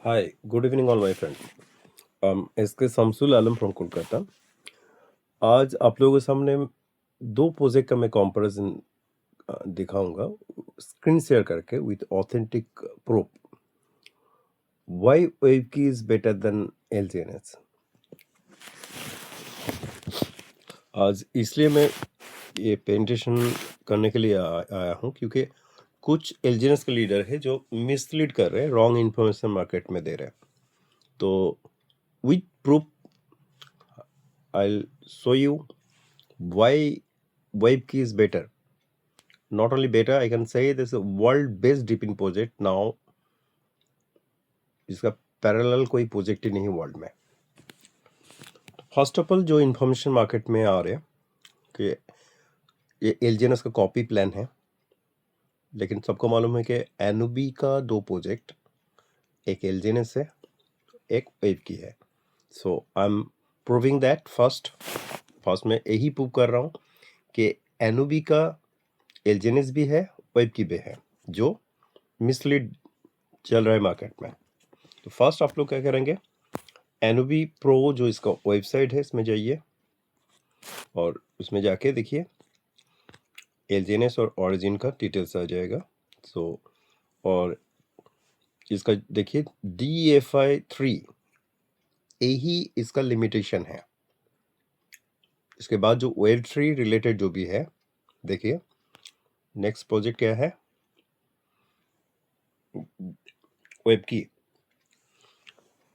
Hi, good evening all my friends. इसके शमसुल आलम from Kolkata. आज आप लोगों के सामने दो प्रोजेक्ट का मैं कंपैरिजन दिखाऊंगा स्क्रीन शेयर करके with authentic proof. Why Webkey is better than LGNS. आज इसलिए मैं ये प्रेजेंटेशन करने के लिए आया हूँ क्योंकि कुछ एलजीएनएस के लीडर है जो मिसलीड कर रहे हैं, रॉन्ग इन्फॉर्मेशन मार्केट में दे रहे हैं। तो with proof I'll show you why WebKey is better. Not only better, I can say this is a world best deepin project now. इसका पैरेलल कोई प्रोजेक्ट ही नहीं वर्ल्ड में। फर्स्ट ऑफ ऑल जो information market में आ रहे हैं कि ये एलजीएनएस का कॉपी प्लान है, लेकिन सबको मालूम है कि एनुबी का दो प्रोजेक्ट, एक एलजीएनएस है, एक वेबकी है। So I am proving that first में यही प्रूव कर रहा हूँ कि एनुबी का एलजीएनएस भी है, वेबकी भी है, जो मिसलीड चल रहा है मार्केट में। तो फर्स्ट आप लोग क्या करेंगे, एनुबी प्रो जो इसका वेबसाइट है इसमें जाइए और उसमें जाके देखिए एलजीएनएस और ओरिजिन का डिटेल्स आ जाएगा। और इसका देखिए DFI 3 यही इसका लिमिटेशन है। इसके बाद जो वेब ट्री रिलेटेड जो भी है, देखिए नेक्स्ट प्रोजेक्ट क्या है, वेब की।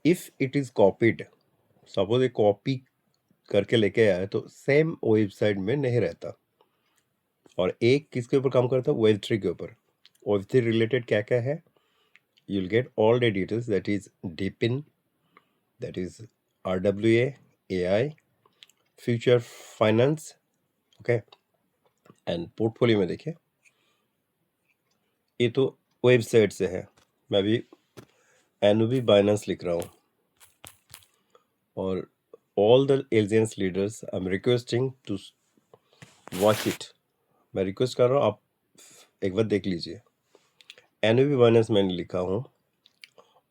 If it is copied, suppose एक कॉपी करके लेके आया तो सेम वेबसाइट में नहीं रहता। और एक किसके ऊपर काम करता है, वेब थ्री के ऊपर। वेब थ्री रिलेटेड क्या क्या है, you'll get all the details, that is DeepIn, that is RWA, AI, future finance, okay, and portfolio में देखिए ये तो वेबसाइट से है। मैं भी एनुबी बाइनेंस लिख रहा हूँ और all the alliance leaders I am requesting to watch it. मैं रिक्वेस्ट कर रहा हूँ, आप एक बार देख लीजिए। एनुबी बाइनेंस मैंने लिखा हूँ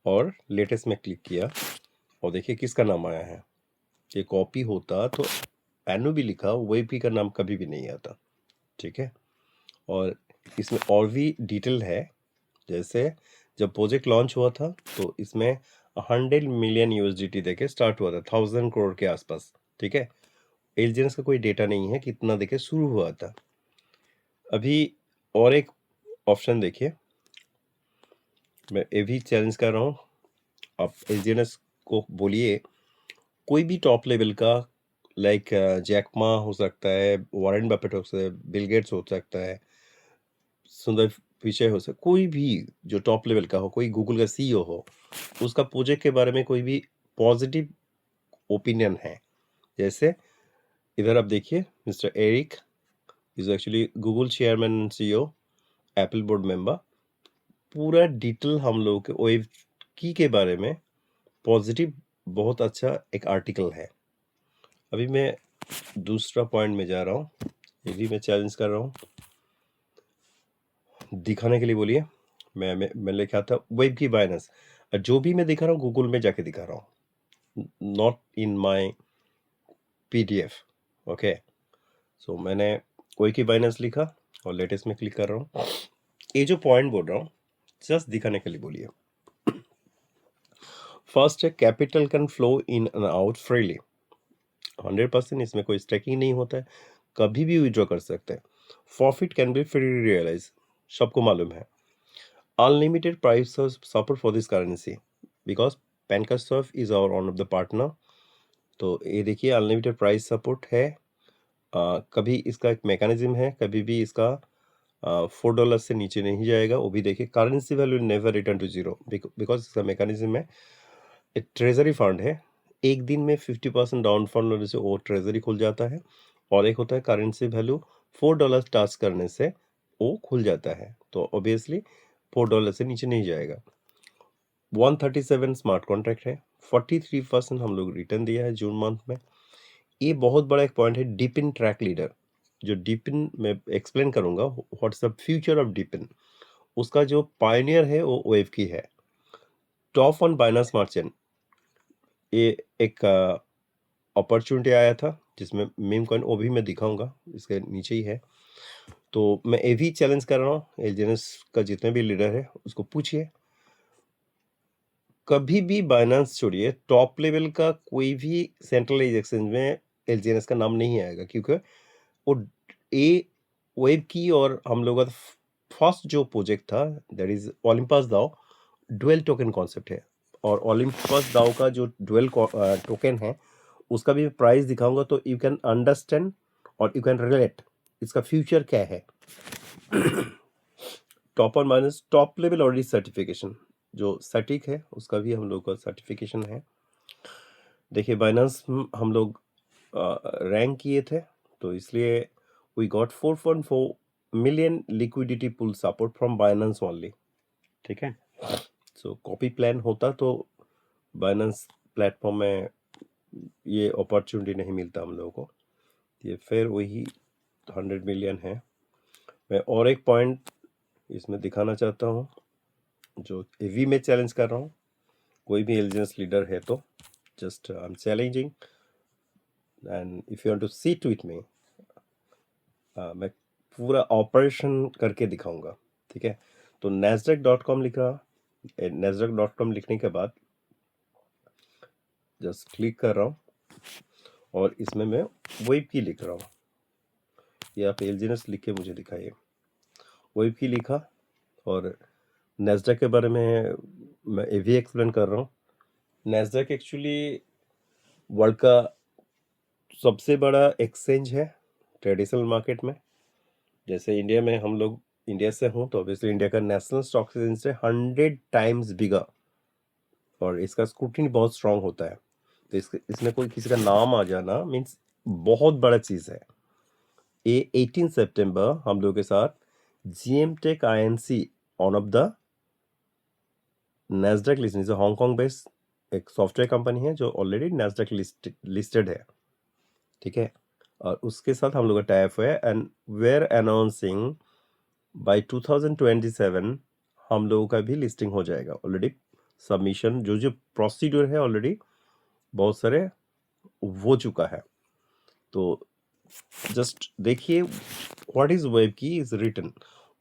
और लेटेस्ट में क्लिक किया और देखिए किसका नाम आया है। ये कॉपी होता तो एनु भी लिखा, वेबकी का नाम कभी भी नहीं आता, ठीक है। और इसमें और भी डिटेल है, जैसे जब प्रोजेक्ट लॉन्च हुआ था तो इसमें 100 मिलियन USDT देके स्टार्ट हुआ था, 1000 करोड़ के आसपास, ठीक है। एलजीएनएस का कोई डेटा नहीं है कितना देके शुरू हुआ था। अभी और एक ऑप्शन देखिए, मैं ये भी चैलेंज कर रहा हूँ, आप एलजीएनएस को बोलिए कोई भी टॉप लेवल का, लाइक जैकमा हो सकता है, वॉरेन बफेट हो सकता है, बिल गेट्स हो सकता है, सुंदर पिचाई हो सकता है, कोई भी जो टॉप लेवल का हो, कोई गूगल का CEO हो, उसका प्रोजेक्ट के बारे में कोई भी पॉजिटिव ओपिनियन है। जैसे इधर आप देखिए, mister Eric is actually Google chairman and CEO, Apple board member. पूरा डिटेल हम लोगों के वेब की के बारे में पॉजिटिव बहुत अच्छा एक आर्टिकल है। अभी मैं दूसरा पॉइंट में जा रहा हूँ, ये भी मैं चैलेंज कर रहा हूँ, दिखाने के लिए बोलिए। मैं लिखा था वेब की बाइनेंस, जो भी मैं दिखा रहा हूँ गूगल में जाके दिखा रहा हूँ, not in my PDF, okay. So मैंने वेब की बाइनेंस लिखा और लेटेस्ट में क्लिक कर रहा हूँ। ये जो पॉइंट बोल रहा हूँ जस्ट दिखाने के लिए बोलिए। फर्स्ट है, capital can flow in and out freely, 100%, इसमें कोई स्टैकिंग नहीं होता है, कभी भी विड्रॉ कर सकते हैं। Profit can be free realise, सबको मालूम है। Unlimited price support for this currency because PancakeSwap is our one of the partner। तो ये देखिए अनलिमिटेड प्राइस सपोर्ट है। कभी इसका एक मैकेनिज्म है, कभी भी इसका $4 से नीचे नहीं जाएगा। वो भी देखिए, currency value never return to zero because इसका मैकेनिज्म है, एक ट्रेजरी फंड है। एक दिन में 50% डाउन फंड होने से वो ट्रेजरी खुल जाता है, और एक होता है करेंसी वैल्यू $4 टच करने से वो खुल जाता है। तो ऑब्वियसली $4 से नीचे नहीं जाएगा। 137 स्मार्ट कॉन्ट्रैक्ट है, 43% हम लोग रिटर्न दिया है जून मंथ में। ये बहुत बड़ा एक पॉइंट है, डीपिन ट्रैक लीडर। जो डीपिन मैं एक्सप्लेन करूंगा व्हाट्स द फ्यूचर ऑफ डीपिन, उसका जो पायनियर है वो वेव की है। Top on Binance smart chain, ये एक अपॉर्चुनिटी आया था जिसमें मीम कॉइन, वो भी मैं दिखाऊंगा, इसके नीचे ही है। तो मैं ये भी चैलेंज कर रहा हूँ, एलजीएनएस का जितने भी लीडर है उसको पूछिए, कभी भी बाइनेंस छोड़िए, टॉप लेवल का कोई भी सेंट्रलाइज एक्सचेंज में एलजीएनएस का नाम नहीं आएगा, क्योंकि वो ए वेब की और हम लोगों का फर्स्ट जो प्रोजेक्ट था दैट इज ओलंपस दाओ, डुअल टोकन कॉन्सेप्ट है। और ओलंपस दाओ का जो डुअल टोकन है उसका भी प्राइस दिखाऊंगा, तो यू कैन अंडरस्टैंड और यू कैन रिलेट इसका फ्यूचर क्या है। Top on minus top level already certification जो सटीक है उसका भी हम लोग का सर्टिफिकेशन है। देखिए बाइनेंस हम लोग रैंक किए थे, तो इसलिए we got 4.4 million liquidity pool support from Binance only, ठीक है। सो कॉपी प्लान होता तो बाइनेंस प्लेटफॉर्म में ये अपॉर्चुनिटी नहीं मिलता हम लोगों को, ये फिर वही 100 मिलियन है। मैं और एक पॉइंट इसमें दिखाना चाहता हूँ, जो एवी में चैलेंज कर रहा हूँ, कोई भी एलिजेंस लीडर है तो just I am challenging, and if you want to sit with me, मैं पूरा ऑपरेशन करके दिखाऊंगा, ठीक है। तो nasdaq.com लिखा, nasdaq.com लिखने के बाद जस्ट क्लिक कर रहा हूँ और इसमें मैं वेब की लिख रहा हूँ, ये आप एलजीएनएस लिख के मुझे दिखाइए। वेब की लिखा और nasdaq के बारे में मैं ये भी एक्सप्लेन कर रहा हूँ। nasdaq एक्चुअली वर्ल्ड का सबसे बड़ा एक्सचेंज है ट्रेडिशनल मार्केट में। जैसे इंडिया में हम लोग इंडिया से हूँ, तो ऑब्वियसली इंडिया का नेशनल स्टॉक एक्सचेंज से 100 टाइम्स बिगर, और इसका स्क्रूटिनी बहुत स्ट्रांग होता है। तो इसमें कोई किसी का नाम आ जाना मीन्स बहुत बड़ा चीज़ है। ये 18 सितंबर हम लोग के साथ GMTech INC, on off the NASDAQ listed, Hong Kong based एक सॉफ्टवेयर कंपनी है जो ऑलरेडी NASDAQ लिस्टेड है, ठीक है। और उसके साथ हम लोग का टाइप है, एंड वेयर अनाउंसिंग बाय 2027 हम लोगों का भी लिस्टिंग हो जाएगा। ऑलरेडी सबमिशन जो जो प्रोसीड्यूर है ऑलरेडी बहुत सारे हो चुका है। तो जस्ट देखिए what is Webkey is written.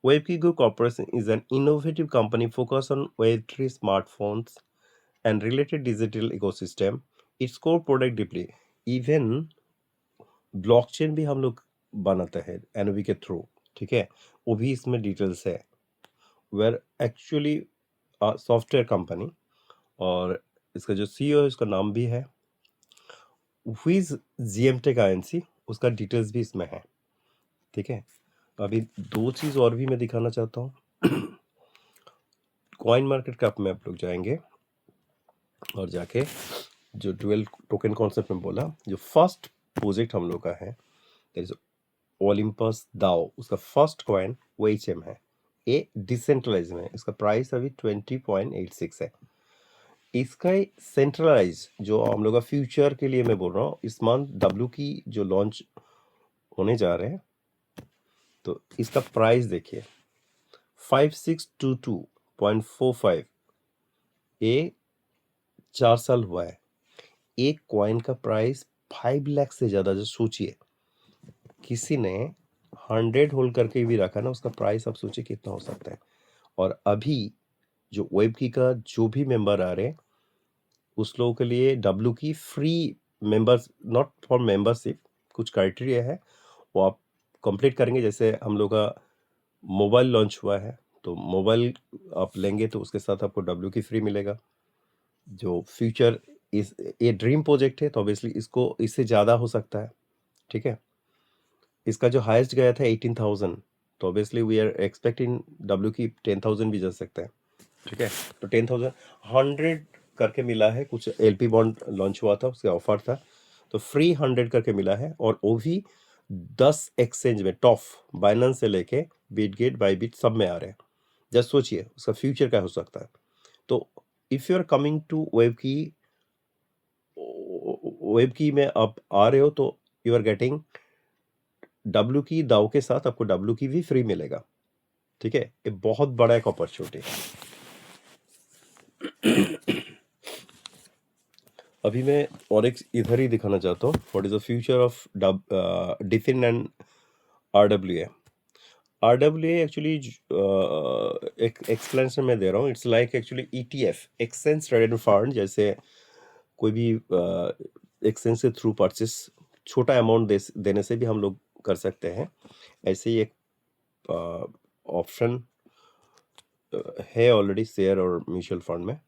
Webkey group corporation is an innovative company focus on Web3 smartphones and related digital ecosystem. Its core product deeply, even blockchain भी हम लोग बनाते हैं एनओवी के थ्रू, ठीक है, वो भी इसमें डिटेल्स है। वेयर एक्चुअली सॉफ्टवेयर कंपनी, और इसका जो सीईओ है उसका नाम भी है विज GMTech INC, उसका डिटेल्स भी इसमें है, ठीक है। अभी दो चीज़ और भी मैं दिखाना चाहता हूँ। कॉइन मार्केट कैप में आप लोग जाएंगे और जाके जो डुअल टोकन कॉन्सेप्ट में बोला, जो फर्स्ट प्रोजेक्ट हम लोग का है दैट इज ओलंपस दाओ, उसका फर्स्ट कॉइन OHM है, ये डिसेंट्रलाइज में, इसका प्राइस अभी 20.86 है। इसका सेंट्रलाइज जो हम लोग का फ्यूचर के लिए मैं बोल रहा हूँ, इस मंथ W की जो लॉन्च होने जा रहे हैं, तो इसका प्राइस देखिए 5622.45, ये 4 साल हुआ है। एक कॉइन का प्राइस 5 लाख से ज़्यादा, जो सोचिए किसी ने 100 होल्ड करके भी रखा ना, उसका प्राइस आप सोचिए कितना हो सकता है। और अभी जो वेबकी का जो भी मेंबर आ रहे हैं उस लोगों के लिए W की free members, not for membership, कुछ क्राइटेरिया है वो आप कंप्लीट करेंगे। जैसे हम लोग का मोबाइल लॉन्च हुआ है, तो मोबाइल आप लेंगे तो उसके साथ आपको W की फ्री मिलेगा। जो फ्यूचर इस ये ड्रीम प्रोजेक्ट है, तो ऑब्वियसली इसको इससे ज़्यादा हो सकता है, ठीक है। इसका जो हाईएस्ट गया था 18,000, तो obviously we are expecting W की 10,000 भी जा सकता है, ठीक है। तो 10,000 100 करके मिला है, कुछ LP बॉन्ड लॉन्च हुआ था उसका ऑफर था, तो फ्री 100 करके मिला है। और वो भी 10 एक्सचेंज में, टॉप बाइनेंस से लेके बिटगेट, बाईबिट सब में आ रहे हैं। जस्ट सोचिए उसका फ्यूचर क्या हो सकता है। तो if you are coming to web की में आप आ रहे हो, तो यू आर गेटिंग W की दाव के साथ आपको W की भी फ्री मिलेगा, ठीक है। ये बहुत बड़ा एक अपॉर्चुनिटी है। अभी मैं और एक इधर ही दिखाना चाहता हूँ what is the future of DeFi and RWA. RWA actually एक एक्सप्लेनेशन मैं दे रहा हूँ। It's like actually ETF, exchange traded fund. जैसे कोई भी एक्सचेंज के थ्रू परचेस छोटा अमाउंट देने से भी हम लोग कर सकते हैं। ऐसे ही एक ऑप्शन है ऑलरेडी शेयर और म्यूचुअल फंड में।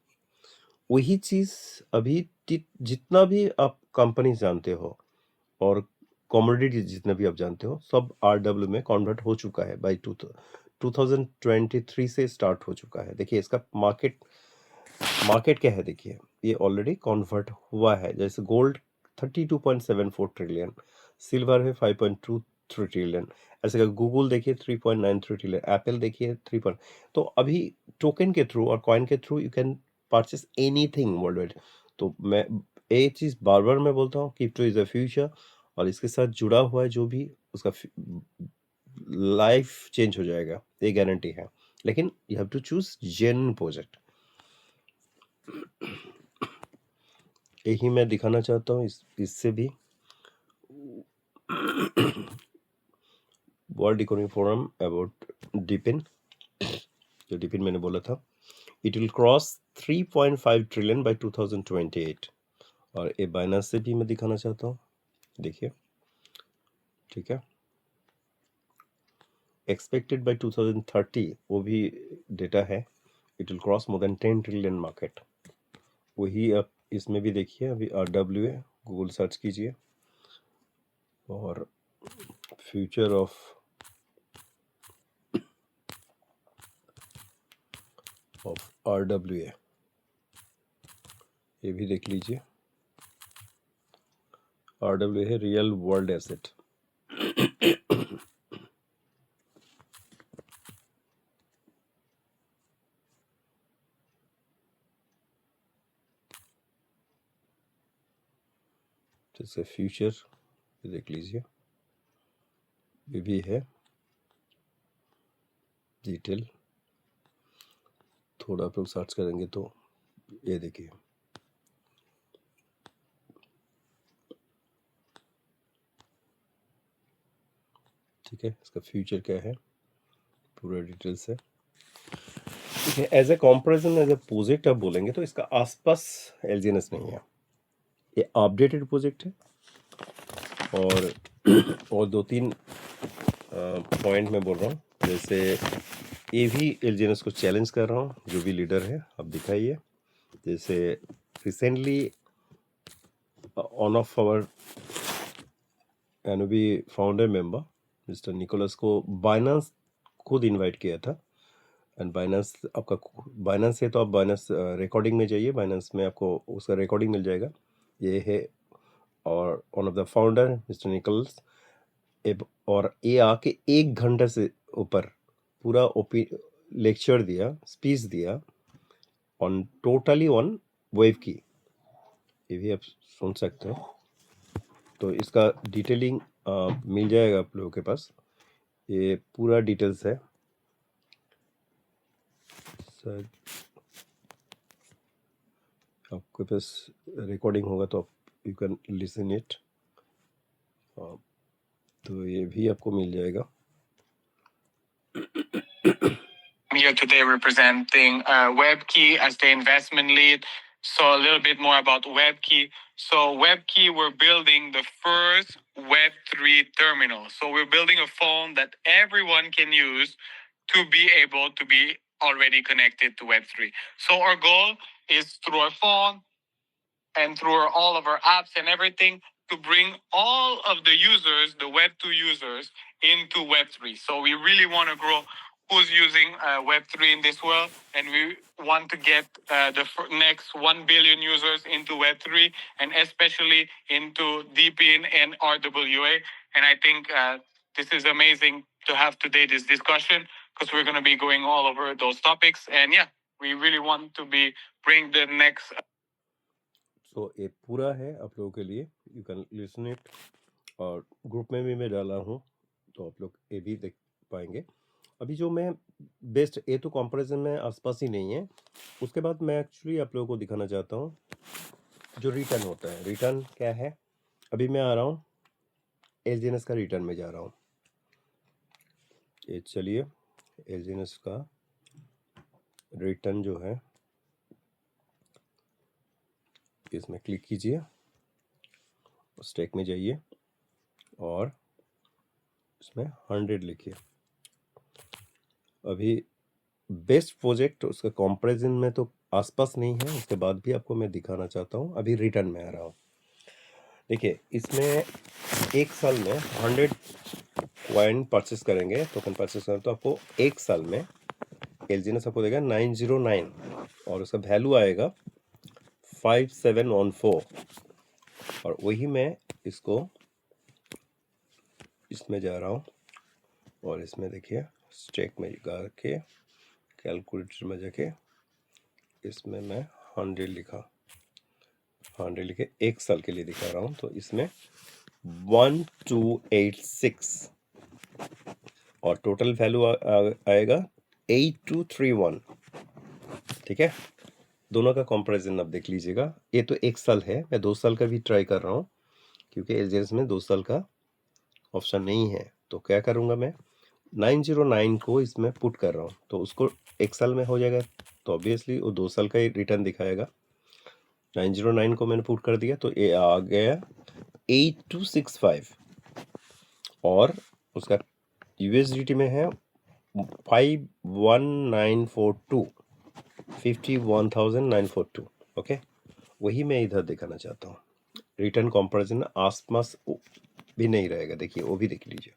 वही चीज अभी जितना भी आप कंपनी जानते हो और कमोडिटी जितने भी आप जानते हो सब आरडब्ल्यू में कन्वर्ट हो चुका है। बाई 2023 से स्टार्ट हो चुका है। देखिए इसका मार्केट क्या है, देखिए ये ऑलरेडी कन्वर्ट हुआ है। जैसे गोल्ड 32.74 ट्रिलियन, सिल्वर है 5.23 ट्रिलियन, ऐसे गूगल देखिए 3.93 ट्रिलियन, एप्पल देखिए 3. तो अभी टोकन के थ्रू और कॉइन के through you can purchase anything world wide. तो मैं एक चीज बार बार मैं बोलता हूँ, क्रिप्टो इज द फ्यूचर, और इसके साथ जुड़ा हुआ है जो भी उसका लाइफ चेंज हो जाएगा, ये गारंटी है। लेकिन you have to choose genuine project. यही मैं दिखाना चाहता हूँ इससे भी। World economic forum about DePIN, जो डिपिन मैंने बोला था, it will cross 3.5 trillion by 2028। और ये बाइनांस से भी मैं दिखाना चाहता हूँ, देखिए ठीक है। एक्सपेक्टेड बाय 2030 वो भी डेटा है, it will cross more than 10 trillion market. वही आप इसमें भी देखिए, अभी आरडब्ल्यूए गूगल सर्च कीजिए और फ्यूचर ऑफ आरडब्ल्यूए ये भी देख लीजिए। आरडब्ल्यूए है रियल वर्ल्ड एसेट। जैसे फ्यूचर देख लीजिए, ये भी है डिटेल। थोड़ा आप लोग सर्च करेंगे तो ये देखिए, ठीक है। इसका फ्यूचर क्या है पूरा डिटेल्स है, ठीक है। As a comparison, as a project आप बोलेंगे तो इसका आसपास एलजीएनएस नहीं है, ये अपडेटेड प्रोजेक्ट है। और दो तीन पॉइंट मैं बोल रहा हूँ, जैसे ये भी एलजीएनएस को चैलेंज कर रहा हूँ, जो भी लीडर है आप दिखाइए। जैसे recently one of our NOB founder member mister Nicholas को बाइनेंस खुद इनवाइट किया था। एंड बाइनेंस आपका बाइनेंस है तो आप बाइनेंस रिकॉर्डिंग में जाइए, बाइनेंस में आपको उसका रिकॉर्डिंग मिल जाएगा। ये है, और one of the founder mister Nicholas, और ये आके 1 घंटे से ऊपर पूरा लेक्चर दिया, स्पीच दिया ऑन टोटली ऑन वेव की। ये भी आप सुन सकते हो, तो इसका डिटेलिंग मिल जाएगा आप लोगों के पास। ये पूरा डिटेल्स है सर, आपके पास रिकॉर्डिंग होगा तो यू कैन लिसन इट। तो ये भी आपको मिल जाएगा। Here today representing WebKey as the investment lead. So a little bit more about WebKey. So WebKey, we're building the first Web3 terminal. So we're building a phone that everyone can use to be able to be already connected to Web3. So our goal is through our phone and through all of our apps and everything to bring all of the users, the Web2 users, into Web3. So we really want to grow who's using Web3 in this world, and we want to get the next 1 billion users into Web3, and especially into DeepIn and RWA. And I think this is amazing to have today this discussion, because we're going to be going all over those topics. And yeah, we really want to be bring the next. So ये पूरा है आप लोगों के लिए, you can listen it, और group में भी मैं डाला हूँ तो आप लोग ये भी देख पाएंगे। अभी जो मैं बेस्ट, ये तो कंपैरिजन में आसपास ही नहीं है। उसके बाद मैं एक्चुअली आप लोगों को दिखाना चाहता हूँ जो रिटर्न होता है, रिटर्न क्या है, अभी मैं आ रहा हूँ एलजीएनएस का रिटर्न में जा रहा हूँ। ये चलिए एलजीएनएस का रिटर्न जो है इसमें क्लिक कीजिए, स्टैक में जाइए और इसमें 100 लिखिए। अभी बेस्ट प्रोजेक्ट उसका कंपैरिजन में तो आसपास नहीं है, उसके बाद भी आपको मैं दिखाना चाहता हूँ। अभी रिटर्न में आ रहा हूँ। देखिए इसमें एक साल में 100 कॉइन परचेस करेंगे, टोकन परचेस करेंगे तो आपको एक साल में एलजीएनएस आपको देगा 909 और उसका वैल्यू आएगा 5714। और वही मैं इसको इसमें जा रहा हूँ और इसमें देखिए स्टेक में जाके कैलकुलेटर में जाके इसमें मैं 100 लिखा, 100 लिखे एक साल के लिए दिखा रहा हूँ। तो इसमें 1286 और टोटल वैल्यू आएगा 8231। ठीक है, दोनों का कंपैरिजन आप देख लीजिएगा। ये तो एक साल है, मैं 2 साल का भी ट्राई कर रहा हूँ क्योंकि एलजीएनएस में 2 साल का ऑप्शन नहीं है। तो क्या करूँगा, मैं 909 को इसमें पुट कर रहा हूँ तो उसको एक साल में हो जाएगा, तो ऑब्वियसली वो 2 साल का ही रिटर्न दिखाएगा। 909 को मैंने पुट कर दिया तो ये आ गया 8265 और उसका यूएसडीटी में है 51942, 51,942। ओके, वही मैं इधर दिखाना चाहता हूँ। रिटर्न कंपैरिजन आसपास भी नहीं रहेगा, देखिए वो भी देख लीजिए।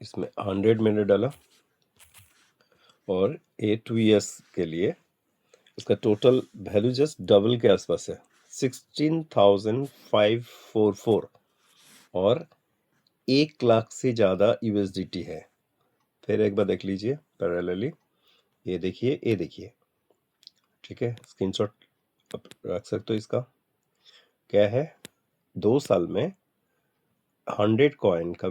इसमें 100 मैंने डाला और 8 years के लिए उसका टोटल वैल्यू जस्ट डबल के आसपास है, 16,544 और 1 लाख से ज़्यादा यूएसडीटी है। फिर एक बार देख लीजिए पैरेलली, ये देखिए, ये देखिए। ठीक है, स्क्रीनशॉट आप रख सकते हो। इसका क्या है, 2 साल में 100 कॉइन का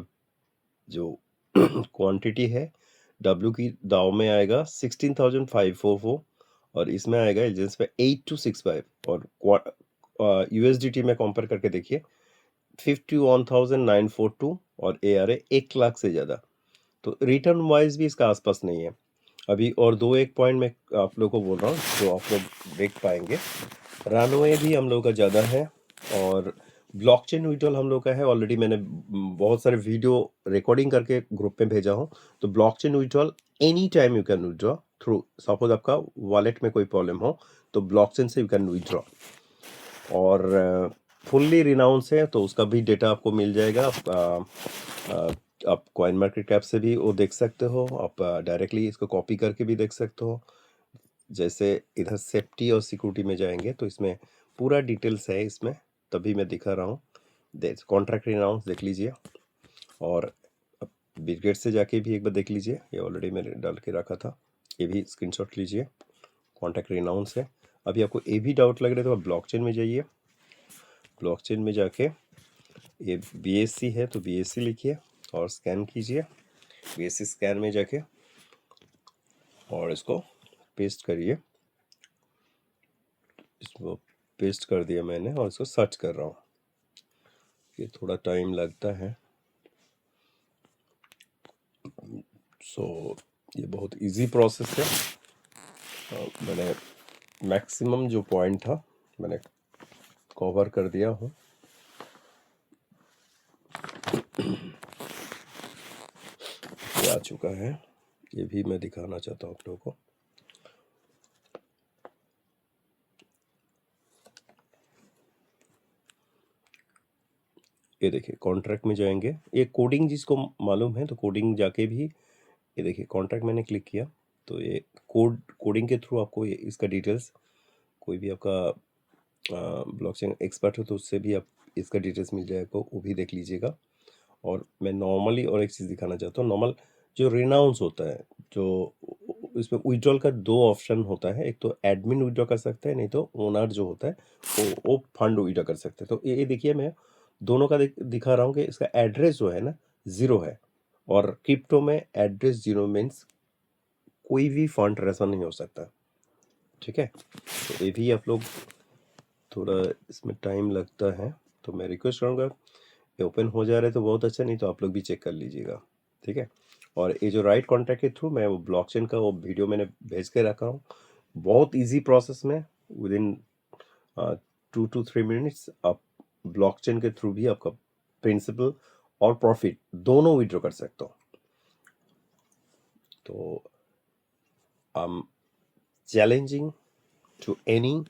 जो क्वांटिटी है डब्ल्यू की दाव में आएगा 16,544 और इसमें आएगा एलजीएनएस पे 8265 और यूएसडीटी में कंपेयर करके देखिए 51,942 और ए आ रहे 1 लाख से ज़्यादा। तो रिटर्न वाइज भी इसका आसपास नहीं है अभी। और एक पॉइंट में आप लोगों को बोल रहा हूँ जो आप लोग देख पाएंगे, रनवे भी हम लोग का ज़्यादा है और ब्लॉकचेन विड्रॉल हम लोग का है। ऑलरेडी मैंने बहुत सारे वीडियो रिकॉर्डिंग करके ग्रुप में भेजा हूँ। तो blockchain withdrawal any time you can withdraw through, suppose आपका वॉलेट में कोई प्रॉब्लम हो तो ब्लॉकचेन से यू कैन विड्रॉ। और फुल्ली रिनाउंस है तो उसका भी डेटा आपको मिल जाएगा। आप कॉइन मार्केट कैप से भी वो देख सकते हो, आप डायरेक्टली इसको कॉपी करके भी देख सकते हो। जैसे इधर सेफ्टी और सिक्योरिटी में जाएंगे तो इसमें पूरा डिटेल्स है इसमें, तभी मैं दिखा रहा हूँ। कॉन्ट्रैक्ट रिनाउंस देख लीजिए और बिटगेट से जाके भी एक बार देख लीजिए, ये ऑलरेडी मैंने डाल के रखा था, ये भी स्क्रीनशॉट लीजिए। कॉन्ट्रैक्ट रिनाउंस है। अभी आपको ये भी डाउट लग रहा है तो आप ब्लॉकचेन में जाइए, ब्लॉकचेन में जाके ये BSC है तो BSC लिखिए और स्कैन कीजिए। BSC स्कैन में जाके और इसको पेस्ट करिए। इसको पेस्ट कर दिया मैंने और इसको सर्च कर रहा हूँ। ये थोड़ा टाइम लगता है। ये बहुत इजी प्रोसेस है। मैंने मैक्सिमम जो पॉइंट था मैंने कवर कर दिया हूँ। ये आ चुका है, ये भी मैं दिखाना चाहता हूँ आप लोगों को। ये देखिए कॉन्ट्रैक्ट में जाएंगे, ये कोडिंग जिसको मालूम है तो कोडिंग जाके भी ये देखिए कॉन्ट्रैक्ट मैंने क्लिक किया तो ये कोडिंग के थ्रू आपको ये इसका डिटेल्स, कोई भी आपका ब्लॉकचेन एक्सपर्ट हो तो उससे भी आप इसका डिटेल्स मिल जाएगा, वो भी देख लीजिएगा। और मैं नॉर्मली और एक चीज़ दिखाना चाहता हूँ। नॉर्मल जो रिनाउंस होता है, जो इसमें विड्रॉल का 2 ऑप्शन होता है, एक तो एडमिन विड्रॉ कर सकता है, नहीं तो ओनर जो होता है वो फंड विड्रॉ कर सकते हैं। तो ये देखिए मैं दोनों का दिखा रहा हूँ कि इसका एड्रेस जो है ना 0 है और क्रिप्टो में एड्रेस 0 मीन्स कोई भी फंड ट्रांसफर नहीं हो सकता, ठीक है। तो ये भी आप लोग थोड़ा इसमें टाइम लगता है, तो मैं रिक्वेस्ट करूँगा ये ओपन हो जा रहा है तो बहुत अच्छा, नहीं तो आप लोग भी चेक कर लीजिएगा, ठीक है। और ये जो राइट कॉन्ट्रैक्ट के थ्रू मैं वो ब्लॉकचेन का वो वीडियो मैंने भेज के रखा हूँ, बहुत इजी प्रोसेस में विद इन 2 to 3 मिनट्स आप ब्लॉकचेन के थ्रू भी आपका प्रिंसिपल और प्रॉफिट दोनों विड्रॉ कर सकते हो। तो I am challenging to any,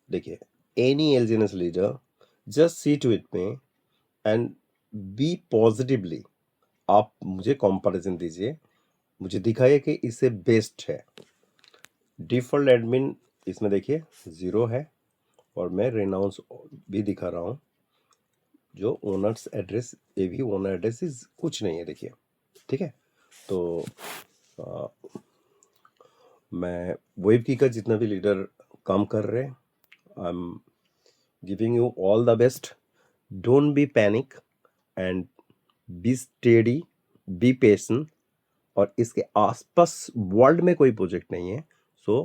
देखिए, any LGNS leader, just see to it में एंड बी पॉजिटिवली, आप मुझे कंपैरिजन दीजिए, मुझे दिखाइए कि इससे बेस्ट है। डिफॉल्ट एडमिन इसमें देखिए 0 है, और मैं रेनाउंस भी दिखा रहा हूँ, जो ओनर्स एड्रेस, ये भी ओनर एड्रेस इज कुछ नहीं है, देखिए, ठीक है। तो आ, मैं वेब की का जितना भी लीडर काम कर रहे हैं, I am giving you all the best, don't be panic and be steady, be patient, और इसके आसपास वर्ल्ड में कोई प्रोजेक्ट नहीं है, सो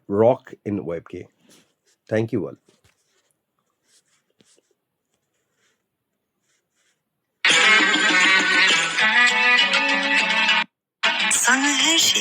रॉक इन वेब के। Thank you all.